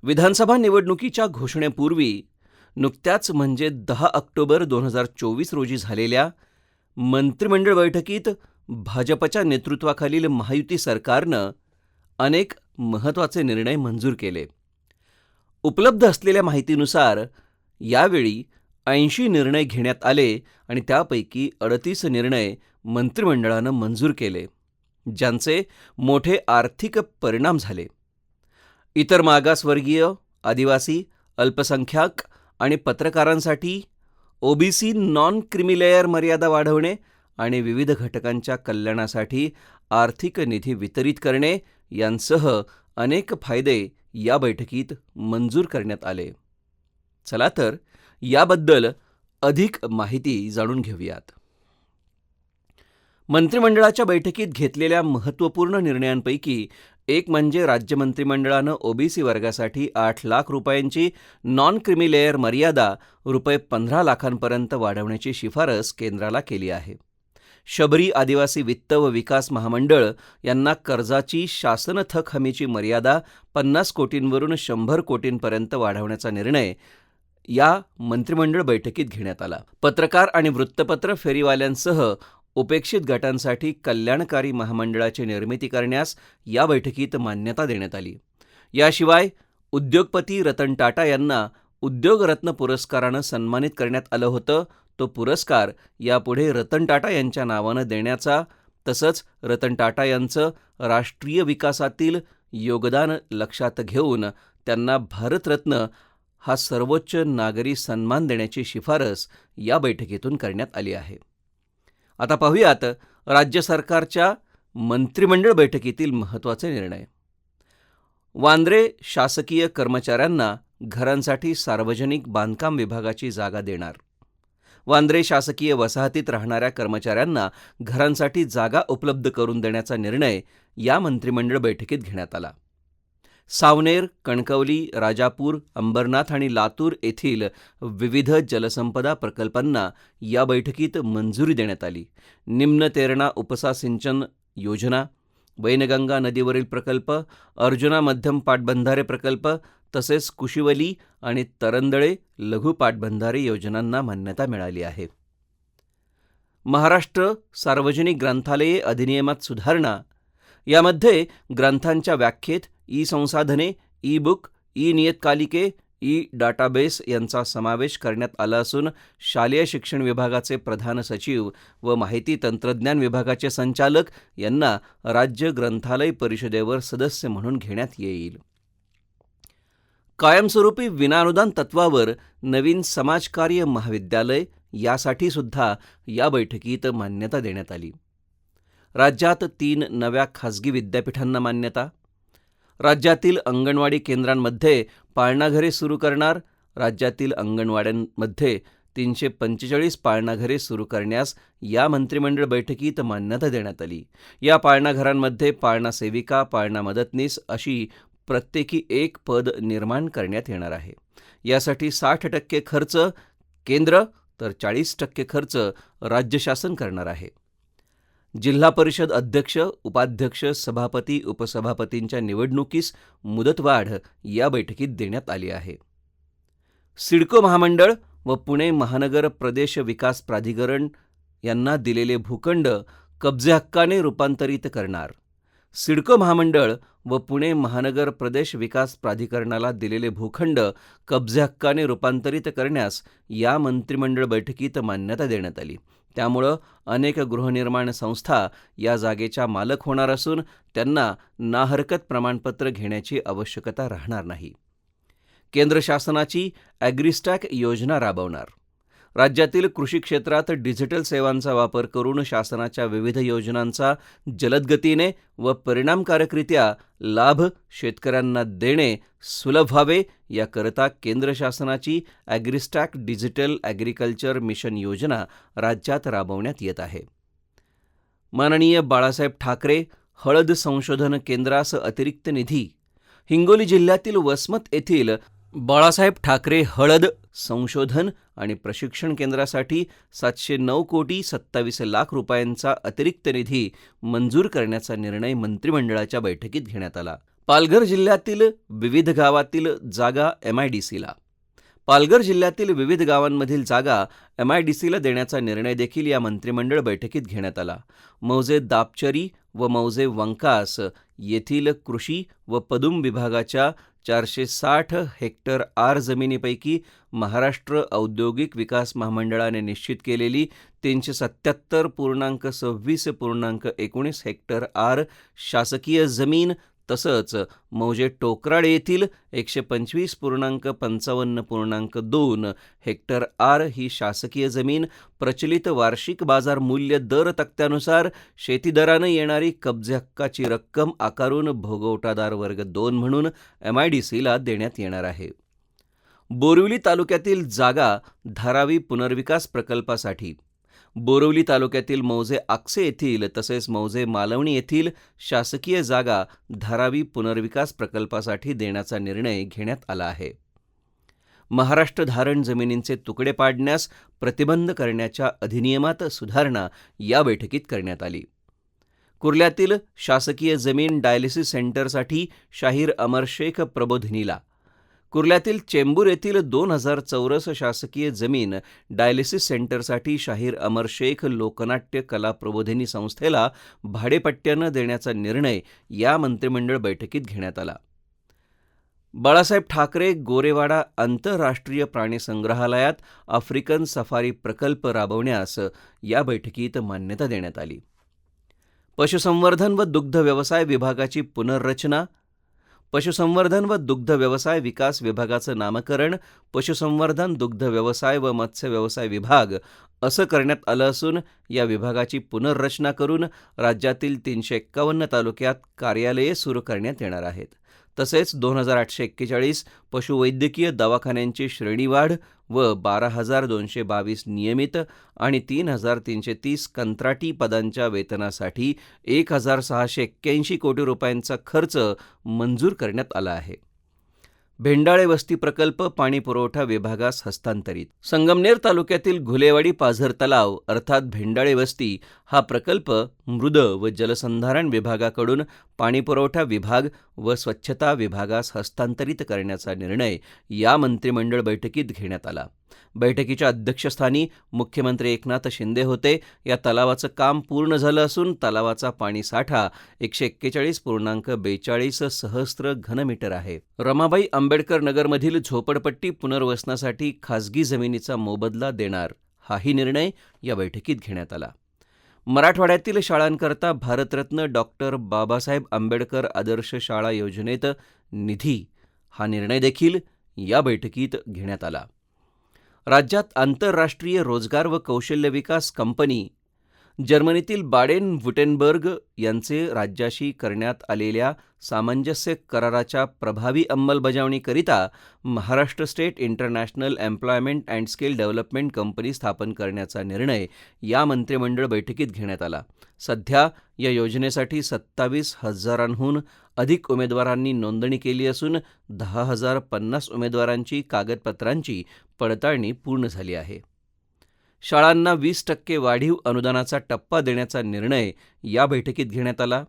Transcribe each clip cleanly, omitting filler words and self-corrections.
विधानसभा निवडणुकीच्या घोषणेपूर्वी नुकत्याच म्हणजे 10 ऑक्टोबर 2024 रोजी झालेल्या मंत्रिमंडळ बैठकीत भाजपच्या नेतृत्वाखालील महायुती सरकारनं अनेक महत्त्वाचे निर्णय मंजूर केले. उपलब्ध असलेल्या माहितीनुसार यावेळी 80 निर्णय घेण्यात आले आणि त्यापैकी 38 निर्णय मंत्रिमंडळानं मंजूर केले, ज्यांचे मोठे आर्थिक परिणाम झाले. इतर मागासवर्गीय, आदिवासी, अल्पसंख्याक आणि पत्रकारांसाठी ओबीसी नॉन क्रिमिलेअर मर्यादा वाढवणे आणि विविध घटकांच्या कल्याणासाठी आर्थिक निधी वितरित करणे यांसह अनेक फायदे या बैठकीत मंजूर करण्यात आले. चला तर याबद्दल अधिक माहिती जाणून घेऊयात. मंत्रिमंडळाच्या बैठकीत घेतलेल्या महत्त्वपूर्ण निर्णयांपैकी एक म्हणजे राज्य मंत्रिमंडळानं ओबीसी वर्गासाठी 8 लाख रुपयांची नॉन क्रिमिलेअर मर्यादा रुपये 15 लाखांपर्यंत वाढवण्याची शिफारस केंद्राला केली आहे. शबरी आदिवासी वित्त व विकास महामंडळ यांना कर्जाची शासन थक हमीची मर्यादा 50 कोटींवरून 100 कोटींपर्यंत वाढवण्याचा निर्णय या मंत्रिमंडळ बैठकीत घेण्यात आला. पत्रकार आणि वृत्तपत्र फेरीवाल्यांसह उपेक्षित गटांसाठी कल्याणकारी महामंडळाची निर्मिती करण्यास या बैठकीत मान्यता देण्यात आली. याशिवाय उद्योगपती रतन टाटा यांना उद्योगरत्न पुरस्कारानं सन्मानित करण्यात आलं होतं. तो पुरस्कार यापुढे रतन टाटा यांच्या नावानं देण्याचा तसंच रतन टाटा यांचं राष्ट्रीय विकासातील योगदान लक्षात घेऊन त्यांना भारतरत्न हा सर्वोच्च नागरी सन्मान देण्याची शिफारस या बैठकीतून करण्यात आली आहे. आता पाहूयात राज्य सरकारच्या मंत्रिमंडळ बैठकीतील महत्त्वाचे निर्णय. वांद्रे शासकीय कर्मचाऱ्यांना घरांसाठी सार्वजनिक बांधकाम विभागाची जागा देणार. वांद्रे शासकीय वसाहतीत राहणाऱ्या कर्मचाऱ्यांना घरांसाठी जागा उपलब्ध करून देण्याचा निर्णय या मंत्रिमंडळ बैठकीत घेण्यात आला. सावनेर, कणकवली, राजापूर, अंबरनाथ आणि लातूर येथील विविध जलसंपदा प्रकल्पांना या बैठकीत मंजुरी देण्यात आली. निम्न तेरणा उपसा सिंचन योजना, वैनगंगा नदीवरील प्रकल्प, अर्जुना मध्यम पाटबंधारे प्रकल्प तसेच कुशिवली आणि तरंदळे लघु पाटबंधारे योजनांना मान्यता मिळाली आहे. महाराष्ट्र सार्वजनिक ग्रंथालये अधिनियमात सुधारणा. यामध्ये ग्रंथांच्या व्याख्येत ई संसाधने, ई बुक, ई नियतकालिके, ई डाटाबेस यांचा समावेश करण्यात आला असून शालेय शिक्षण विभागाचे प्रधान सचिव व माहिती तंत्रज्ञान विभागाचे संचालक यांना राज्य ग्रंथालय परिषदेवर सदस्य म्हणून घेण्यात येईल. कायमस्वरूपी विनानुदान तत्वावर नवीन समाजकार्य महाविद्यालय यासाठी सुद्धा या बैठकीत मान्यता देण्यात आली. राज्यात 3 नव्या खासगी विद्यापीठांना मान्यता. राज्यातील अंगणवाडी केंद्रांमध्ये पाळणाघरे सुरू करणार. राज्यातील अंगणवाड्यांमध्ये 345 पाळणाघरे सुरू करण्यास या मंत्रिमंडळ बैठकीत मान्यता देण्यात आली. या पाळणाघरांमध्ये पाळणा सेविका, पाळणा मदतनीस अशी प्रत्येकी 1 पद निर्माण करण्यात येणार आहे. यासाठी 60% खर्च केंद्र तर 40% खर्च राज्य शासन करणार आहे. जिल्हा परिषद अध्यक्ष, उपाध्यक्ष, सभापती, उपसभापतींच्या निवडणुकीस मुदतवाढ या बैठकीत देण्यात आली आहे. सिडको महामंडळ व पुणे महानगर प्रदेश विकास प्राधिकरण यांना दिलेले भूखंड कब्जे हक्काने रूपांतरित करणार. सिडको महामंडळ व पुणे महानगर प्रदेश विकास प्राधिकरणाला दिलेले भूखंड कब्जे हक्काने रूपांतरित करण्यास या मंत्रिमंडळ बैठकीत मान्यता देण्यात आली. त्यामुळं अनेक गृहनिर्माण संस्था या जागेच्या मालक होणार असून त्यांना नाहरकत प्रमाणपत्र घेण्याची आवश्यकता राहणार नाही. केंद्र शासनाची ॲग्रिस्टॅक योजना राबवणार. राज्यातील कृषी क्षेत्रात डिजिटल सेवांचा वापर करून शासनाच्या विविध योजनांचा जलदगतीने व परिणामकारकरित्या लाभ शेतकऱ्यांना देणे सुलभ व्हावे याकरता केंद्र शासनाची ॲग्रिस्टॅक डिजिटल ॲग्रिकल्चर मिशन योजना राज्यात राबवण्यात येत आहे. माननीय बाळासाहेब ठाकरे हळद संशोधन केंद्रास अतिरिक्त निधी. हिंगोली जिल्ह्यातील वसमत येथील बाळासाहेब ठाकरे हळद संशोधन आणि प्रशिक्षण केंद्रासाठी 709,27 रुपयांचा अतिरिक्त निधी मंजूर करण्याचा निर्णय मंत्रिमंडळाच्या बैठकीत घेण्यात आला. पालघर जिल्ह्यातील विविध गावातील जागा MIDCला. पालघर जिल्ह्यातील विविध गावांमधील जागा MIDCला देण्याचा निर्णय देखील या मंत्रिमंडळ बैठकीत घेण्यात आला. मौजे दापचरी व मौजे वंकास येथील कृषी व पदुम विभागाच्या 460 हेक्टर आर जमिनीपैकी महाराष्ट्र औद्योगिक विकास महामंडळाने निश्चित केलेली 377.26.19 हेक्टर आर शासकीय जमीन तसंच मौजे टोकराड येथील 125.55.2 हेक्टर आर ही शासकीय जमीन प्रचलित वार्षिक बाजार मूल्य दर तक्त्यानुसार शेतीदरानं येणारी कब्जे हक्काची रक्कम आकारून भोगवटादार वर्ग 2 म्हणून MIDCला देण्यात येणार आहे. बोरिवली तालुक्यातील जागा धारावी पुनर्विकास प्रकल्पासाठी. बोरिवली तालुक्यातील मौजे आक्से येथील तसेच मौजे मालवणी येथील शासकीय जागा धारावी पुनर्विकास प्रकल्पासाठी देण्याचा निर्णय घेण्यात आला आहे. महाराष्ट्र धारण जमिनींचे तुकडे पाडण्यास प्रतिबंध करण्याच्या अधिनियमात सुधारणा या बैठकीत करण्यात आली. कुर्ल्यातील शासकीय जमीन डायलिसिस सेंटरसाठी शाहीर अमर शेख प्रबोधिनीला. कुर्ल्यातील चेंबूर येथील 2000 चौरस शासकीय जमीन डायलिसिस सेंटरसाठी शाहीर अमर शेख लोकनाट्य कला प्रबोधिनी संस्थेला भाडेपट्ट्यानं देण्याचा निर्णय या मंत्रिमंडळ बैठकीत घेण्यात आला. बाळासाहेब ठाकरे गोरेवाडा आंतरराष्ट्रीय प्राणी संग्रहालयात आफ्रिकन सफारी प्रकल्प राबवण्यास या बैठकीत मान्यता देण्यात आली. पशुसंवर्धन व दुग्ध व्यवसाय विभागाची पुनर्रचना. पशुसंवर्धन व दुग्ध व्यवसाय विकास विभागाचं नामकरण पशुसंवर्धन दुग्ध व्यवसाय व मत्स्य व्यवसाय विभाग असं करण्यात आलं असून या विभागाची पुनर्रचना करून राज्यातील 351 तालुक्यात कार्यालये सुरू करण्यात येणार आहेत. तसेच 2841 पशुवैद्यकीय दवाखान्यांची श्रेणीवाढ व 12,222 नियमित आणि 3,330 कंत्राटी पदांच्या वेतनासाठी 1,681 कोटी रुपयांचा खर्च मंजूर करण्यात आला आहे. भेंडाळे वस्ती प्रकल्प पाणीपुरवठा विभागास हस्तांतरित. संगमनेर तालुक्यातील घुलेवाडी पाझर तलाव अर्थात भेंडाळे वस्ती हा प्रकल्प मृद व जलसंधारण विभागाकडून पाणीपुरवठा विभाग व स्वच्छता विभागास हस्तांतरित करण्याचा निर्णय या मंत्रिमंडळ बैठकीत घेण्यात आला. बैठकीच्या अध्यक्षस्थानी मुख्यमंत्री एकनाथ शिंदे होते. या तलावाचं काम पूर्ण झालं असून तलावाचा पाणीसाठा 141.42 सहस्त्र घनमीटर आहे. रमाबाई आंबेडकर नगरमधील झोपडपट्टी पुनर्वसनासाठी खासगी जमिनीचा मोबदला देणार हाही निर्णय या बैठकीत घेण्यात आला. मराठवाड्यातील शाळांकरता भारतरत्न डॉक्टर बाबासाहेब आंबेडकर आदर्श शाळा योजनेत निधी हा निर्णय देखील या बैठकीत घेण्यात आला. राज्यात आंतरराष्ट्रीय रोजगार व कौशल्य विकास कंपनी जर्मनीतील बाडेन व्युटेनबर्ग यांचे राज्याशी करण्यात आलेल्या सामंजस्य कराराच्या प्रभावी अंमलबजावणीकरिता Maharashtra state international employment and skill development company स्थापन करण्याचा निर्णय या मंत्रिमंडळ बैठकीत घेण्यात आला. सध्या या योजनेसाठी 27,000हून अधिक उमेदवारांनी नोंदणी केली असून 10,050 उमेदवारांची कागदपत्रांची पडताळणी पूर्ण झाली आहे. शाळांना 20% वाढीव अनुदानाचा टप्पा देण्याचा निर्णय या बैठकीत घेण्यात आला.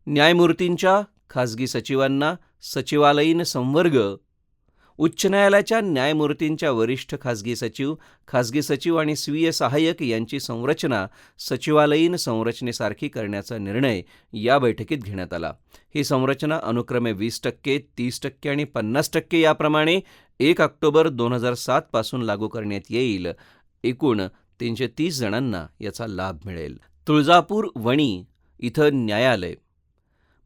न्यायमूर्तींच्या खासगी सचिवांना सचिवालयीन संवर्ग. उच्च न्यायालयाच्या न्यायमूर्तींच्या वरिष्ठ खासगी सचिव आणि स्वीय सहाय्यक यांची संरचना सचिवालयीन संरचनेसारखी करण्याचा निर्णय या बैठकीत घेण्यात आला. ही संरचना अनुक्रमे 20%, 30% आणि 50% याप्रमाणे 1 ऑक्टोबर 2007 पासून लागू करण्यात येईल. एकूण 330 जणांना याचा लाभ मिळेल. तुळजापूर वणी इथं न्यायालय.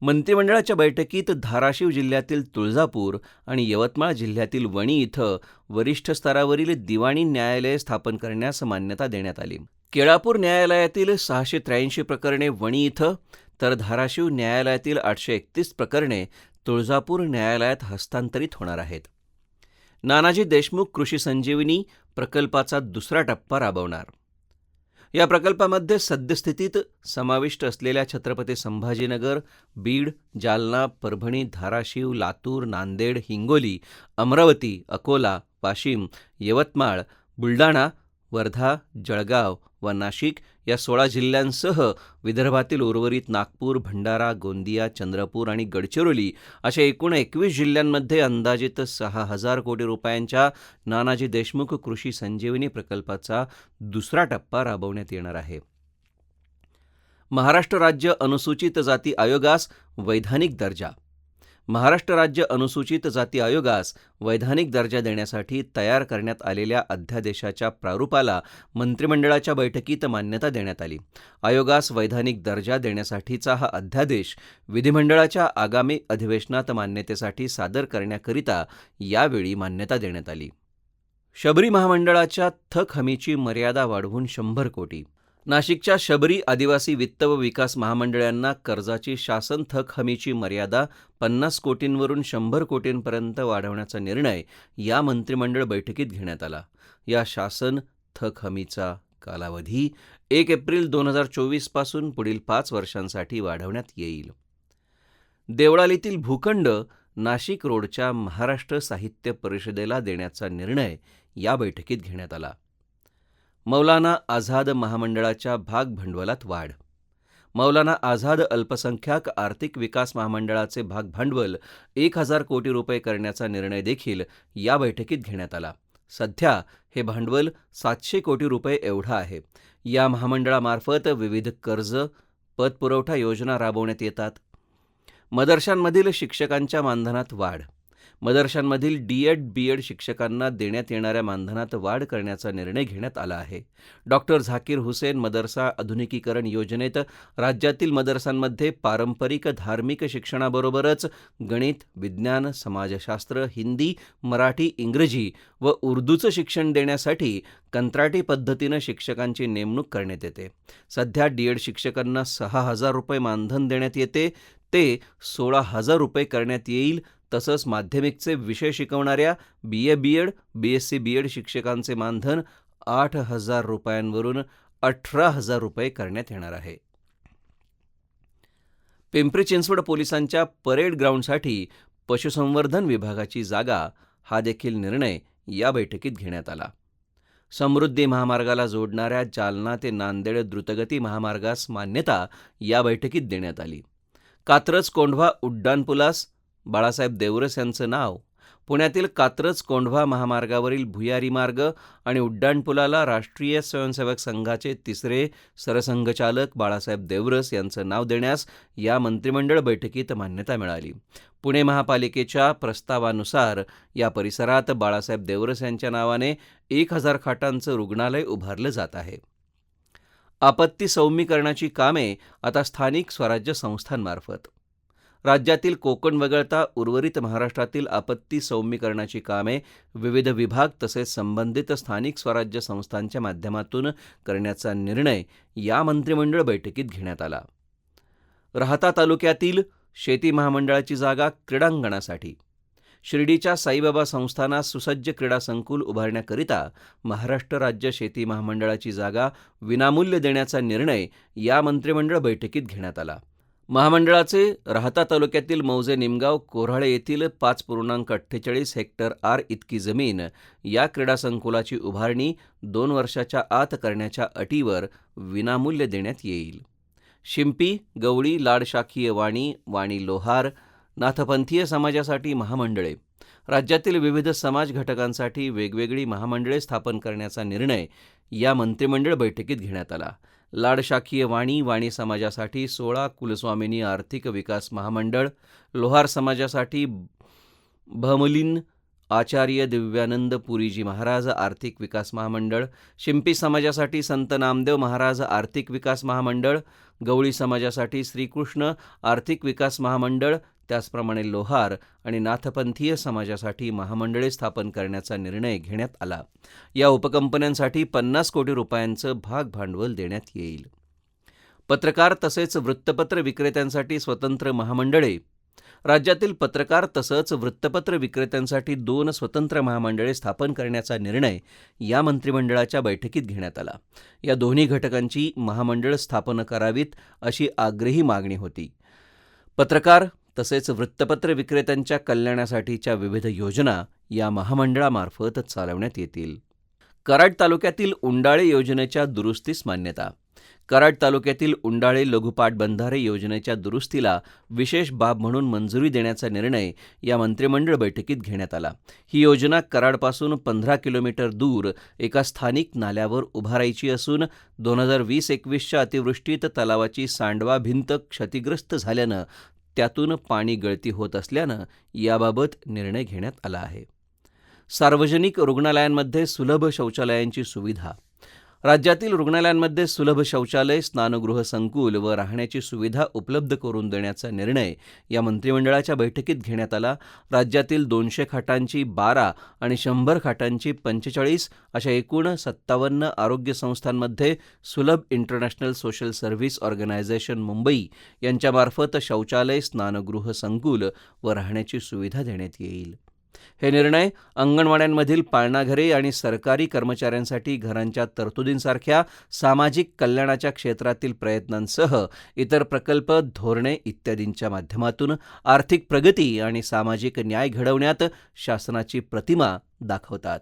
मंत्रिमंडळाच्या बैठकीत धाराशिव जिल्ह्यातील तुळजापूर आणि यवतमाळ जिल्ह्यातील वणी इथं वरिष्ठ स्तरावरील दिवाणी न्यायालय स्थापन करण्यास मान्यता देण्यात आली. केळापूर न्यायालयातील 683 प्रकरणे वणी इथं तर धाराशिव न्यायालयातील 831 प्रकरणे तुळजापूर न्यायालयात हस्तांतरित होणार आहेत. नानाजी देशमुख कृषी संजीवनी प्रकल्पाचा दुसरा टप्पा राबवणार. या प्रकल्पामध्ये सद्यस्थितीत समाविष्ट असलेल्या छत्रपती संभाजीनगर, बीड, जालना, परभणी, धाराशिव, लातूर, नांदेड, हिंगोली, अमरावती, अकोला, वाशिम, यवतमाळ, बुलढाणा वर्धा, जळगाव व नाशिक या 16 जिल्ह्यांसह विदर्भातील उर्वरित नागपूर, भंडारा, गोंदिया, चंद्रपूर आणि गडचिरोली अशा एकूण 21 जिल्ह्यांमध्ये अंदाजित 6,000 कोटी रुपयांच्या नानाजी देशमुख कृषी संजीवनी प्रकल्पाचा दुसरा टप्पा राबवण्यात येणार आहे. महाराष्ट्र राज्य अनुसूचित जाती आयोगास वैधानिक दर्जा. महाराष्ट्र राज्य अनुसूचित जाती आयोगास वैधानिक दर्जा देण्यासाठी तयार करण्यात आलेल्या अध्यादेशाच्या प्रारूपाला मंत्रिमंडळाच्या बैठकीत मान्यता देण्यात आली. आयोगास वैधानिक दर्जा देण्यासाठीचा हा अध्यादेश विधिमंडळाच्या आगामी अधिवेशनात मान्यतेसाठी सादर करण्याकरिता यावेळी मान्यता देण्यात आली. शबरी महामंडळाच्या थक हमीची मर्यादा वाढवून 100 कोटी. नाशिकच्या शबरी आदिवासी वित्त व विकास महामंडळांना कर्जाची शासन थक हमीची मर्यादा 50 कोटींवरून 100 कोटींपर्यंत वाढवण्याचा निर्णय या मंत्रिमंडळ बैठकीत घेण्यात आला. या शासन थक हमीचा कालावधी 1 एप्रिल 2024 पासून पुढील 5 वर्षांसाठी वाढवण्यात येईल. देवळालीतील भूखंड नाशिक रोडच्या महाराष्ट्र साहित्य परिषदेला देण्याचा निर्णय या बैठकीत घेण्यात आला. मौलाना आझाद महामंडळाच्या भागभांडवलात वाढ. मौलाना आझाद अल्पसंख्याक आर्थिक विकास महामंडळाचे भागभांडवल 1,000 कोटी रुपये करण्याचा निर्णय देखील या बैठकीत घेण्यात आला. सध्या हे भांडवल 700 कोटी रुपये एवढं आहे. या महामंडळामार्फत विविध कर्ज, पतपुरवठा योजना राबवण्यात येतात. मदरशांमधील शिक्षकांच्या मानधनात वाढ. मदरशांमधील डी.एड. बी.एड. शिक्षकांना देण्यात येणाऱ्या मानधनात वाढ करण्याचा निर्णय घेण्यात आला आहे. डॉक्टर झाकीर हुसेन मदरसा आधुनिकीकरण योजनेत राज्यातील मदरसांमध्ये पारंपरिक धार्मिक शिक्षणाबरोबरच गणित, विज्ञान, समाजशास्त्र, हिंदी, मराठी, इंग्रजी व उर्दूचं शिक्षण देण्यासाठी कंत्राटी पद्धतीनं शिक्षकांची नेमणूक करण्यात येते. सध्या डी.एड. शिक्षकांना 6,000 रुपये मानधन देण्यात येते, ते 16,000 रुपये करण्यात येईल. तसंच माध्यमिकचे विषय शिकवणाऱ्या बी.ए. B Ed., BSc B Ed. शिक्षकांचे मानधन 8,000 रुपयांवरून 18,000 रुपये करण्यात येणार आहे. पिंपरी चिंचवड पोलिसांच्या परेड ग्राउंडसाठी पशुसंवर्धन विभागाची जागा, हा देखील निर्णय या बैठकीत घेण्यात आला. समृद्धी महामार्गाला जोडणाऱ्या जालना ते नांदेड द्रुतगती महामार्गास मान्यता या बैठकीत देण्यात आली. कात्रज कोंढवा उड्डाणपुलास बाळासाहेब देवरस यांचं नाव. पुण्यातील कात्रज कोंढवा महामार्गावरील भुयारी मार्ग आणि उड्डाणपुलाला राष्ट्रीय स्वयंसेवक संघाचे 3रे सरसंघचालक बाळासाहेब देवरस यांचं नाव देण्यास या मंत्रिमंडळ बैठकीत मान्यता मिळाली. पुणे महापालिकेच्या प्रस्तावानुसार या परिसरात बाळासाहेब देवरस यांच्या नावाने 1,000 खाटांचं रुग्णालय उभारलं जात आहे. आपत्ती सौम्यीकरणाची कामे आता स्थानिक स्वराज्य संस्थांमार्फत. राज्यातील कोकण वगळता उर्वरित महाराष्ट्रातील आपत्ती सौम्यीकरणाची कामे विविध विभाग तसेच संबंधित स्थानिक स्वराज्य संस्थांच्या माध्यमातून करण्याचा निर्णय या मंत्रिमंडळ बैठकीत घेण्यात आला. राहाता तालुक्यातील शेती महामंडळाची जागा क्रीडांगणासाठी. शिर्डीच्या साईबाबा संस्थानास सुसज्ज क्रीडा संकुल उभारण्याकरिता महाराष्ट्र राज्य शेती महामंडळाची जागा विनामूल्य देण्याचा निर्णय या मंत्रिमंडळ बैठकीत घेण्यात आला. महामंडळाचे राहाता तालुक्यातील मौजे निमगाव कोऱ्हाळे येथील 5.48 हेक्टर आर इतकी जमीन या क्रीडा संकुलाची उभारणी 2 वर्षाच्या आत करण्याच्या अटीवर विनामूल्य देण्यात येईल. शिंपी, गवळी, लाडशाखीय वाणी, वाणी लोहार, नाथपंथीय समाजासाठी महामंडळे. राज्यातील विविध समाज घटकांसाठी वेगवेगळी महामंडळे स्थापन करण्याचा निर्णय या मंत्रिमंडळ बैठकीत घेण्यात आला. लाडशाखीय वाणी, वाणी समाजासाठी 16 कुलस्वामिनी आर्थिक विकास महामंडळ. लोहार समाजासाठी भमलिन आचार्य दिव्यानंद पुरीजी महाराज आर्थिक विकास महामंडळ. शिंपी समाजासाठी संत नामदेव महाराज आर्थिक विकास महामंडळ. गवळी समाजासाठी श्रीकृष्ण आर्थिक विकास महामंडळ. त्याचप्रमाणे लोहार आणि नाथपंथीय समाजासाठी महामंडळे स्थापन करण्याचा निर्णय घेण्यात आला. या उपकंपन्यांसाठी 50 कोटी रुपयांचं भागभांडवल देण्यात येईल. पत्रकार तसेच वृत्तपत्र विक्रेत्यांसाठी स्वतंत्र महामंडळे. राज्यातील पत्रकार तसंच वृत्तपत्र विक्रेत्यांसाठी 2 स्वतंत्र महामंडळे स्थापन करण्याचा निर्णय या मंत्रिमंडळाच्या बैठकीत घेण्यात आला. या दोन्ही घटकांची महामंडळ स्थापन करावीत अशी आग्रही मागणी होती. पत्रकार तसेच वृत्तपत्र विक्रेत्यांच्या कल्याणासाठीच्या विविध योजना या महामंडळामार्फत चालवण्यात येतील. कराड तालुक्यातील उंडाळे योजनेच्या दुरुस्तीस मान्यता. कराड तालुक्यातील उंडाळे लघु पाटबंधारे योजनेच्या दुरुस्तीला विशेष बाब म्हणून मंजुरी देण्याचा निर्णय या मंत्रिमंडळ बैठकीत घेण्यात आला. ही योजना कराडपासून 15 किलोमीटर दूर एका स्थानिक नाल्यावर उभारायची असून 2020-21च्या अतिवृष्टीत तलावाची सांडवा भिंत क्षतिग्रस्त झाल्यानं त्यातून पाणी गळती होत असल्यानं याबाबत निर्णय घेण्यात आला आहे. सार्वजनिक रुग्णालयांमध्ये सुलभ शौचालयांची सुविधा. राज्यातील रुग्णालयांमध्ये सुलभ शौचालय, स्नानगृह संकुल व राहण्याची सुविधा उपलब्ध करून देण्याचा निर्णय या मंत्रिमंडळाच्या बैठकीत घेण्यात आला. राज्यातील 200 खाटांची 12 आणि 100 खाटांची 45 अशा एकूण 57 आरोग्य संस्थांमध्ये Sulabh international social service organisation Mumbai यांच्यामार्फत शौचालय, स्नानगृह संकुल व राहण्याची सुविधा देण्यात येईल. हे निर्णय अंगणवाड्यांमधील पाळणाघरे आणि सरकारी कर्मचाऱ्यांसाठी घरांच्या तरतुदींसारख्या सामाजिक कल्याणाच्या क्षेत्रातील प्रयत्नांसह इतर प्रकल्प, धोरणे इत्यादींच्या माध्यमातून आर्थिक प्रगती आणि सामाजिक न्याय घडवण्यात शासनाची प्रतिमा दाखवतात.